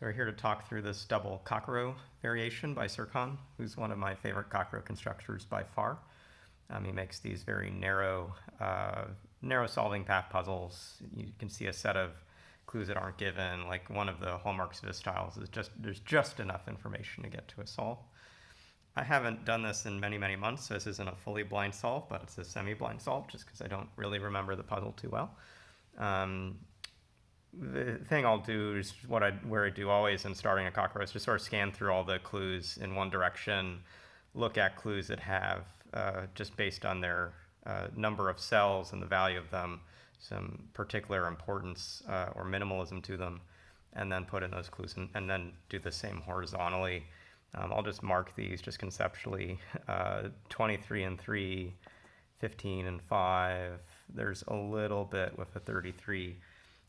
So we're here to talk through this double Kakuro variation by Serkan, who's one of my favorite Kakuro constructors by far. He makes these very narrow solving path puzzles. You can see a set of clues that aren't given. Like one of the hallmarks of his styles is there's just enough information to get to a solve. I haven't done this in many, many months, so this isn't a fully blind solve, but it's a semi-blind solve just because I don't really remember the puzzle too well. The thing I'll do is where I do always in starting a Kakuro is just sort of scan through all the clues in one direction, look at clues that have, just based on their number of cells and the value of them, some particular importance or minimalism to them, and then put in those clues and then do the same horizontally. I'll just mark these just conceptually, 23 and 3, 15 and 5. There's a little bit with a 33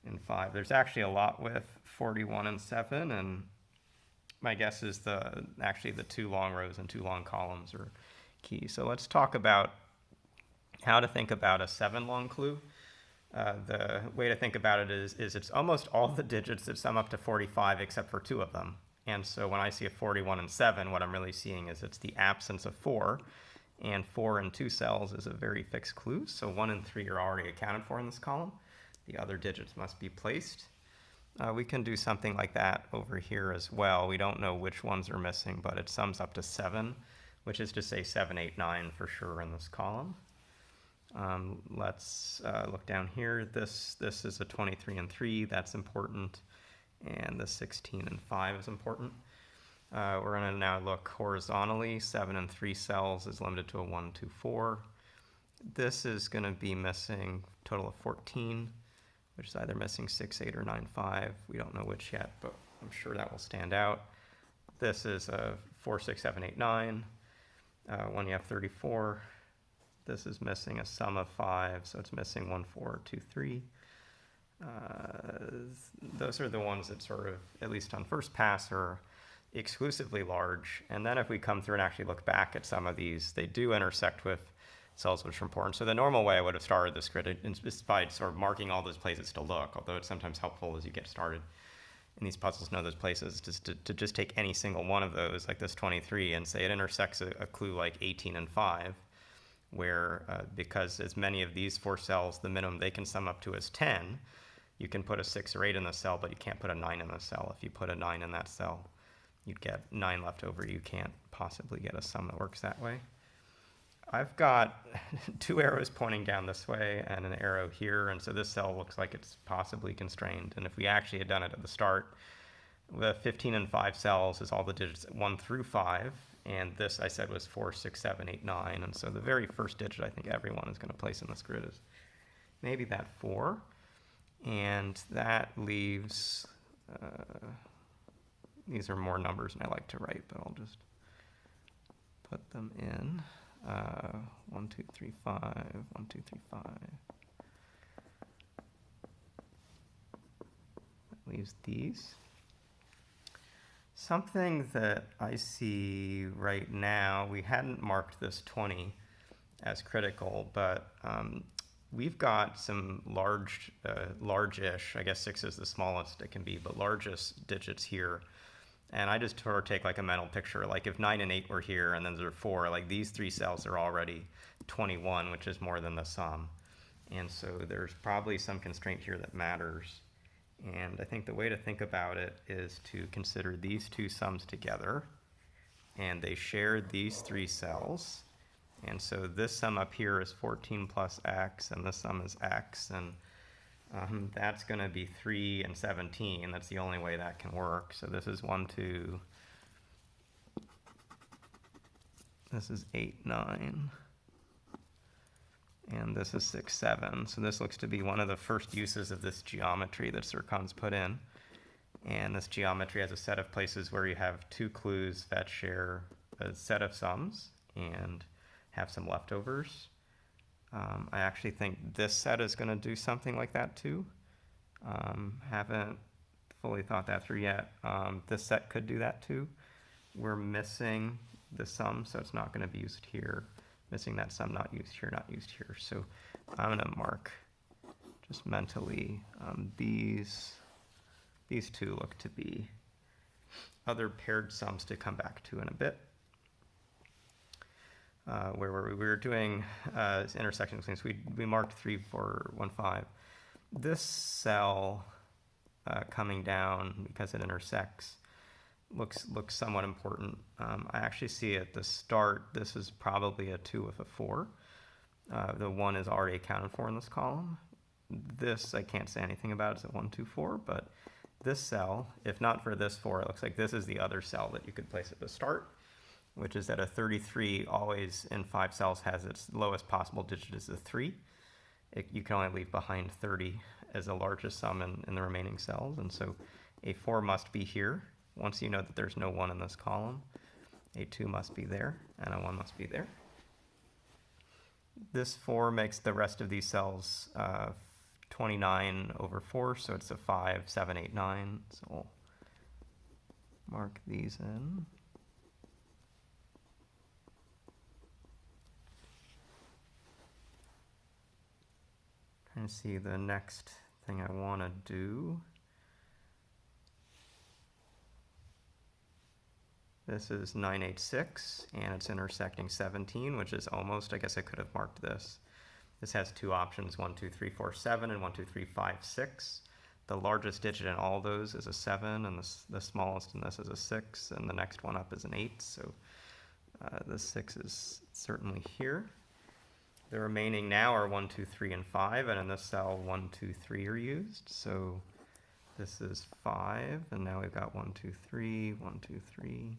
and 5. There's actually a lot with 41 and 7, and my guess is actually the 2 long rows and 2 long columns are key. So let's talk about how to think about a 7 long clue. The way to think about it is it's almost all the digits that sum up to 45 except for 2 of them. And so when I see a 41 and 7, what I'm really seeing is it's the absence of 4, and 4 in 2 cells is a very fixed clue. So 1 and 3 are already accounted for in this column. The other digits must be placed. We can do something like that over here as well. We don't know which ones are missing, but it sums up to 7, which is to say 7, 8, 9 for sure in this column. Let's look down here. This is a 23 and 3. That's important. And the 16 and 5 is important. We're going to now look horizontally. 7 and 3 cells is limited to a 1, 2, 4. This is going to be missing a total of 14, which is either missing 6, 8, or 9, 5. We don't know which yet, but I'm sure that will stand out. This is a 4, 6, 7, 8, 9. When you have 34, this is missing a sum of 5, so it's missing 1, 4, 2, 3. Those are the ones that sort of, at least on first pass, are exclusively large. And then if we come through and actually look back at some of these, they do intersect with cells which are important. So the normal way I would have started this grid is by sort of marking all those places to look, although it's sometimes helpful as you get started in these puzzles know those places, just to just take any single one of those, like this 23, and say it intersects a clue like 18 and 5, where because as many of these 4 cells, the minimum they can sum up to is 10, you can put a 6 or 8 in the cell, but you can't put a 9 in the cell. If you put a 9 in that cell, you'd get 9 left over. You can't possibly get a sum that works that way. I've got 2 arrows pointing down this way and an arrow here, and so this cell looks like it's possibly constrained. And if we actually had done it at the start, the 15 and 5 cells is all the digits 1 through 5, and this I said was 4, 6, 7, 8, 9. And so the very first digit I think everyone is going to place in this grid is maybe that 4, and that leaves, these are more numbers than I like to write, but I'll just put them in. 1, 2, 3, 5, 1, 2, 3, 5. That leaves these. Something that I see right now, we hadn't marked this 20 as critical, but we've got some large-ish, I guess 6 is the smallest it can be, but largest digits here. And I just sort of take like a mental picture, like if 9 and 8 were here and then there are 4, like these 3 cells are already 21, which is more than the sum. And so there's probably some constraint here that matters. And I think the way to think about it is to consider these 2 sums together, and they share these 3 cells. And so this sum up here is 14 plus x, and this sum is x, and that's going to be 3 and 17. That's the only way that can work. So this is 1, 2. This is 8, 9. And this is 6, 7. So this looks to be one of the first uses of this geometry that Serkan's put in. And this geometry has a set of places where you have 2 clues that share a set of sums and have some leftovers. I actually think this set is going to do something like that too. Haven't fully thought that through yet. This set could do that too. We're missing the sum, so it's not going to be used here. Missing that sum, not used here, not used here. So I'm going to mark just mentally these 2 look to be other paired sums to come back to in a bit. Where were we? We were doing intersection things. We marked 3, 4, 1, 5. This cell coming down because it intersects looks somewhat important. I actually see at the start this is probably a 2 with a 4. The 1 is already accounted for in this column. This I can't say anything about. It's a 1, 2, 4, but this cell, if not for this 4, it looks like this is the other cell that you could place at the start, which is that a 33 always in 5 cells has its lowest possible digit as a 3. You can only leave behind 30 as the largest sum in the remaining cells, and so a 4 must be here. Once you know that there's no 1 in this column, a 2 must be there, and a 1 must be there. This 4 makes the rest of these cells 29 over 4, so it's a 5, 7, 8, 9. So we'll mark these in. Trying to see the next thing I want to do. This is 986, and it's intersecting 17, which is almost, I guess I could have marked this. This has 2 options, 1, 2, 3, 4, 7, and 1, 2, 3, 5, 6. The largest digit in all those is a 7, and the smallest in this is a 6, and the next one up is an 8, so the 6 is certainly here. The remaining now are 1, 2, 3, and 5, and in this cell 1, 2, 3 are used, so this is 5, and now we've got 1, 2, 3, 1, 2, 3,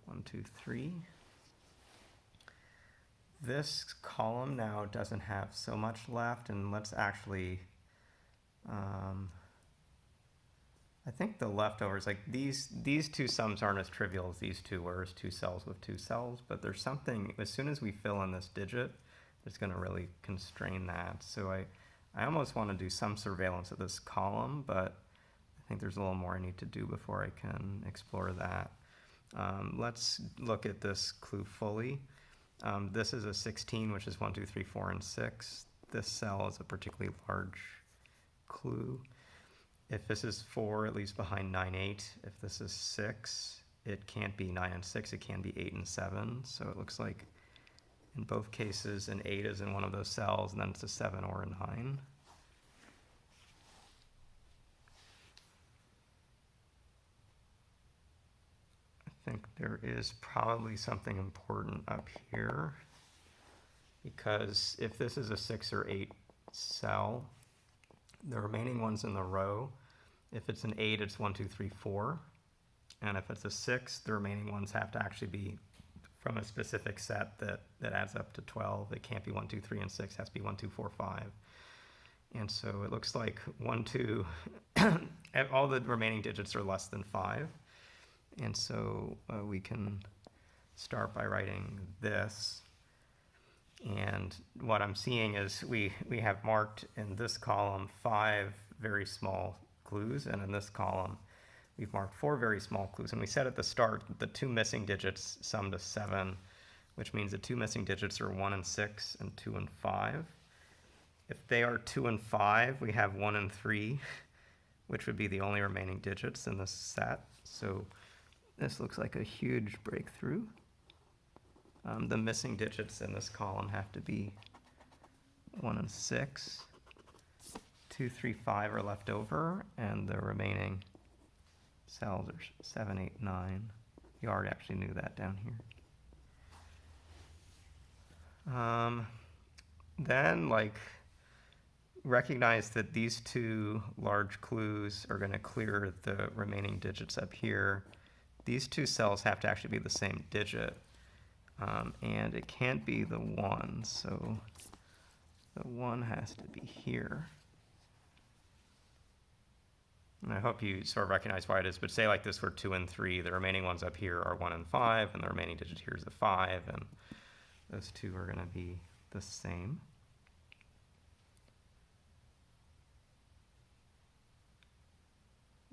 1, 2, 3. This column now doesn't have so much left, and let's actually, I think the leftovers, like these 2 sums aren't as trivial as these 2 were, as 2 cells with 2 cells, but there's something, as soon as we fill in this digit, it's going to really constrain that. So I almost want to do some surveillance of this column, but I think there's a little more I need to do before I can explore that. Let's look at this clue fully. This is a 16, which is 1, 2, 3, 4, and 6. This cell is a particularly large clue. If this is 4, it leaves behind 9, 8. If this is 6, it can't be 9 and 6. It can be 8 and 7. So it looks like in both cases, an 8 is in one of those cells, and then it's a 7 or a 9. I think there is probably something important up here, because if this is a 6 or 8 cell, the remaining ones in the row, if it's an 8, it's 1, 2, 3, 4. And if it's a 6, the remaining ones have to actually be from a specific set that adds up to 12. It can't be 1, 2, 3, and 6. It has to be 1, 2, 4, 5. And so it looks like 1, 2, all the remaining digits are less than 5. And so we can start by writing this. And what I'm seeing is we have marked in this column 5 very small clues, and in this column we've marked 4 very small clues. And we said at the start that the 2 missing digits sum to 7, which means the 2 missing digits are 1 and 6 and 2 and 5. If they are 2 and 5, we have 1 and 3, which would be the only remaining digits in this set. So this looks like a huge breakthrough. The missing digits in this column have to be 1 and 6. 2, 3, 5 are left over, and the remaining cells are 7, 8, 9. You already actually knew that down here. Then, recognize that these 2 large clues are going to clear the remaining digits up here. These 2 cells have to actually be the same digit, and it can't be the 1, so the 1 has to be here. And I hope you sort of recognize why it is, but say like this were 2 and 3, the remaining ones up here are 1 and 5, and the remaining digit here is a 5, and those 2 are going to be the same.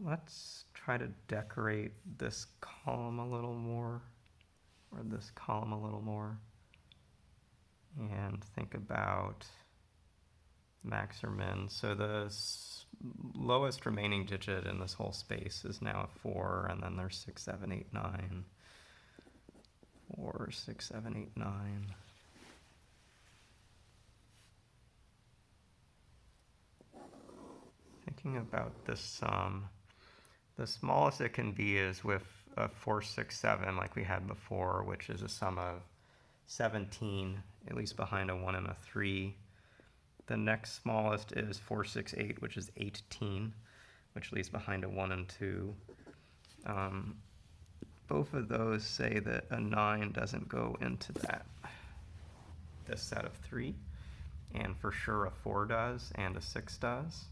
Let's try to decorate this column a little more, or this column a little more, and think about max or min. So the lowest remaining digit in this whole space is now a 4, and then there's 6, 7, 8, 9. 4, 6, 7, 8, 9. Thinking about this sum, the smallest it can be is with a 4, 6, 7 like we had before, which is a sum of 17, at least behind a 1 and a 3. The next smallest is 4, 6, 8, which is 18, which leaves behind a 1 and 2. Both of those say that a 9 doesn't go into this set of 3, and for sure a 4 does, and a 6 does.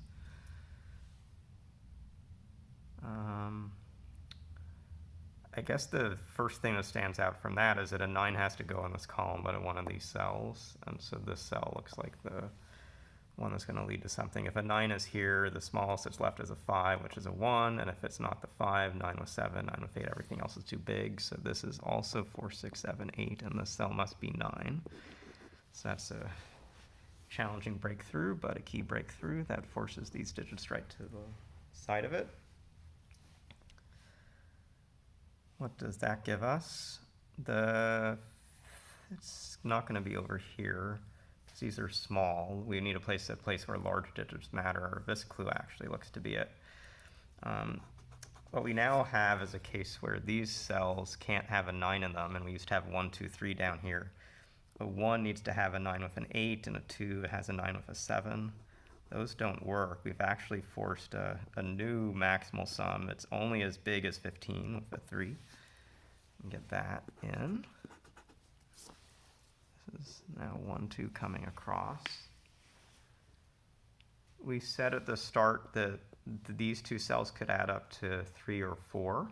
I guess the first thing that stands out from that is that a 9 has to go in this column, but in one of these cells, and so this cell looks like the one that's going to lead to something. If a 9 is here, the smallest that's left is a 5, which is a 1, and if it's not the 5, 9 with 7, 9 with 8, everything else is too big, so this is also 4, 6, 7, 8, and this cell must be 9. So that's a challenging breakthrough, but a key breakthrough that forces these digits right to the side of it. What does that give us? It's not going to be over here, because these are small. We need a place where large digits matter. This clue actually looks to be it. What we now have is a case where these cells can't have a 9 in them, and we used to have 1, 2, 3 down here. A 1 needs to have a 9 with an 8, and a 2 has a 9 with a 7. Those don't work. We've actually forced a new maximal sum that's only as big as 15 with a 3. Get that in. This is now 1, 2 coming across. We said at the start that these two cells could add up to 3 or 4.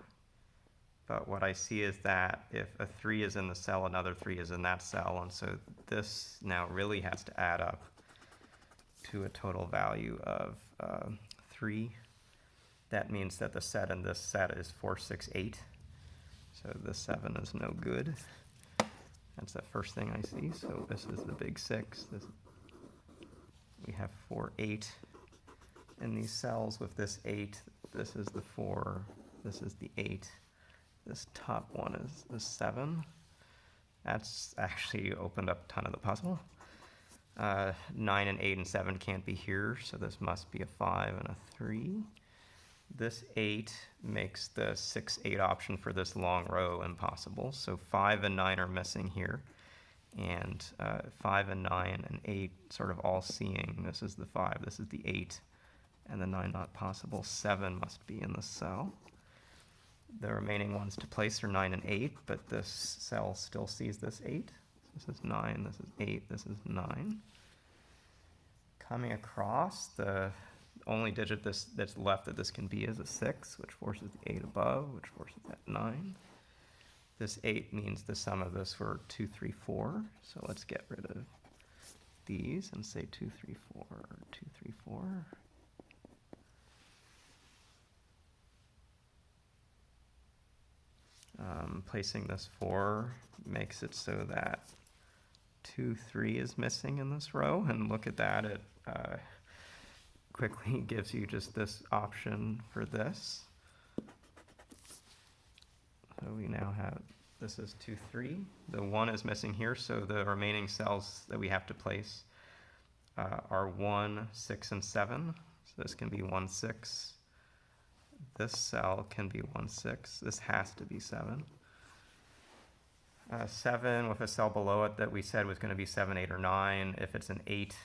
But what I see is that if a 3 is in the cell, another 3 is in that cell, and so this now really has to add up to a total value of 3. That means that the set in this set is 4, 6, 8. So the 7 is no good. That's the first thing I see. So this is the big 6. We have 4, 8 in these cells with this 8. This is the 4. This is the 8. This top one is the 7. That's actually opened up a ton of the puzzle. 9 and 8 and 7 can't be here, so this must be a 5 and a 3. This 8 makes the 6, 8 option for this long row impossible. So 5 and 9 are missing here. And 5 and 9 and 8 sort of all seeing. This is the 5, this is the 8, and the 9 not possible. 7 must be in the cell. The remaining ones to place are 9 and 8, but this cell still sees this 8. This is 9, this is 8, this is 9. Coming across, the only digit that's left that this can be is a 6, which forces the 8 above, which forces that 9. This 8 means the sum of this were 2, 3, 4. So let's get rid of these and say 2, 3, 4, 2, 3, 4. Placing this 4 makes it so that 2, 3 is missing in this row, and look at that, it quickly gives you just this option for this. So we now have, this is 2, 3. The 1 is missing here, so the remaining cells that we have to place are 1, 6, and 7. So this can be 1, 6. This cell can be 1, 6. This has to be 7. 7 with a cell below it that we said was going to be 7, 8, or 9. If it's an 8,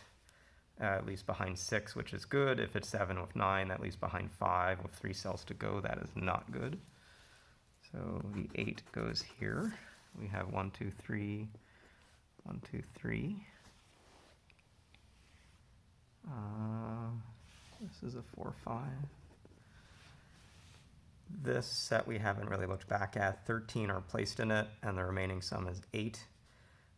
it leaves behind 6, which is good. If it's 7 with 9, that leaves behind 5. With 3 cells to go, that is not good. So the 8 goes here. We have 1, 2, 3, 1, 2, 3. This is a 4, 5. This set we haven't really looked back at. 13 are placed in it, and the remaining sum is 8.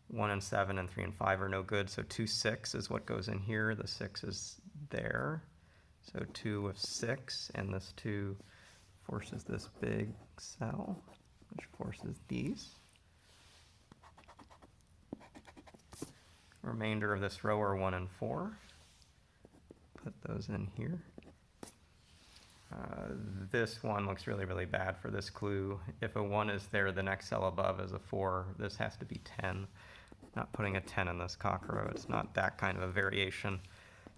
1 and 7 and 3 and 5 are no good, so 2, 6 is what goes in here. The 6 is there. So 2 with 6, and this 2 forces this big cell, which forces these. Remainder of this row are 1 and 4. put those in here. This one looks really, really bad for this clue. If a 1 is there, the next cell above is a 4. This has to be 10. Not putting a 10 in this Kakuro. It's not that kind of a variation.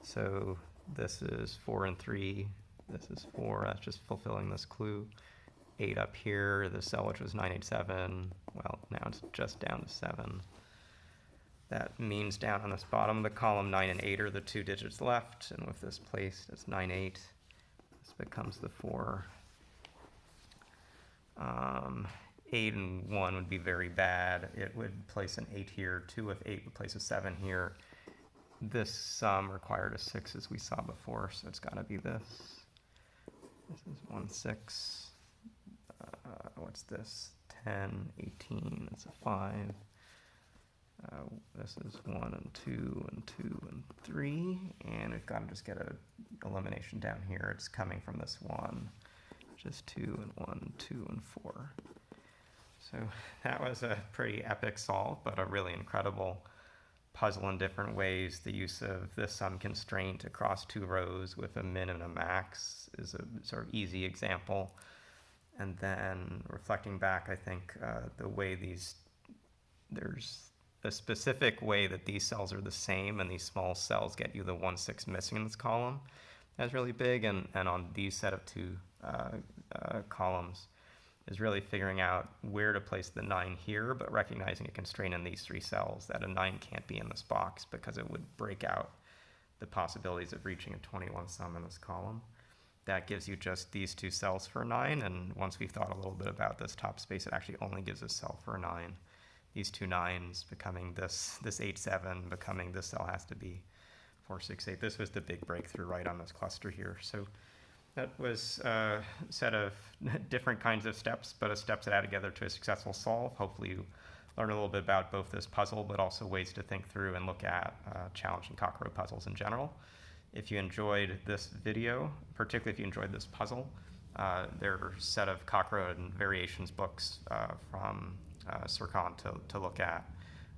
So this is 4 and 3. This is 4. That's just fulfilling this clue. 8 up here. The cell which was 987. Well, now it's just down to 7. That means down on this bottom of the column, 9 and 8 are the 2 digits left. And with this placed, it's 9, 8. This becomes the 4. 8 and 1 would be very bad. It would place an 8 here. 2 with 8 would place a 7 here. This sum required a 6 as we saw before, so it's got to be this. This is 1, 6. What's this? 10, 18. It's a 5. This is 1 and 2 and 2 and 3. And we've got to just get an elimination down here. It's coming from this 1. Just 2 and 1, 2 and 4. So that was a pretty epic solve, but a really incredible puzzle in different ways. The use of this sum constraint across 2 rows with a min and a max is a sort of easy example. And then reflecting back, I think the way there's a specific way that these cells are the same and these small cells get you the 1, 6 missing in this column. That's really big, and on these set of 2 columns is really figuring out where to place the 9 here, but recognizing a constraint in these 3 cells that a 9 can't be in this box because it would break out the possibilities of reaching a 21 sum in this column. That gives you just these 2 cells for a 9, and once we've thought a little bit about this top space, it actually only gives a cell for a 9. These 2 9s becoming this 8, 7, becoming this cell has to be 4, 6, 8. This was the big breakthrough right on this cluster here. So that was a set of different kinds of steps, but a steps that add together to a successful solve. Hopefully you learn a little bit about both this puzzle, but also ways to think through and look at challenging Kakuro puzzles in general. If you enjoyed this video, particularly if you enjoyed this puzzle, there are a set of Kakuro and variations books from Serkan to look at.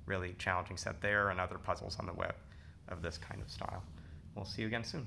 Really challenging set there, and other puzzles on the web of this kind of style. We'll see you again soon.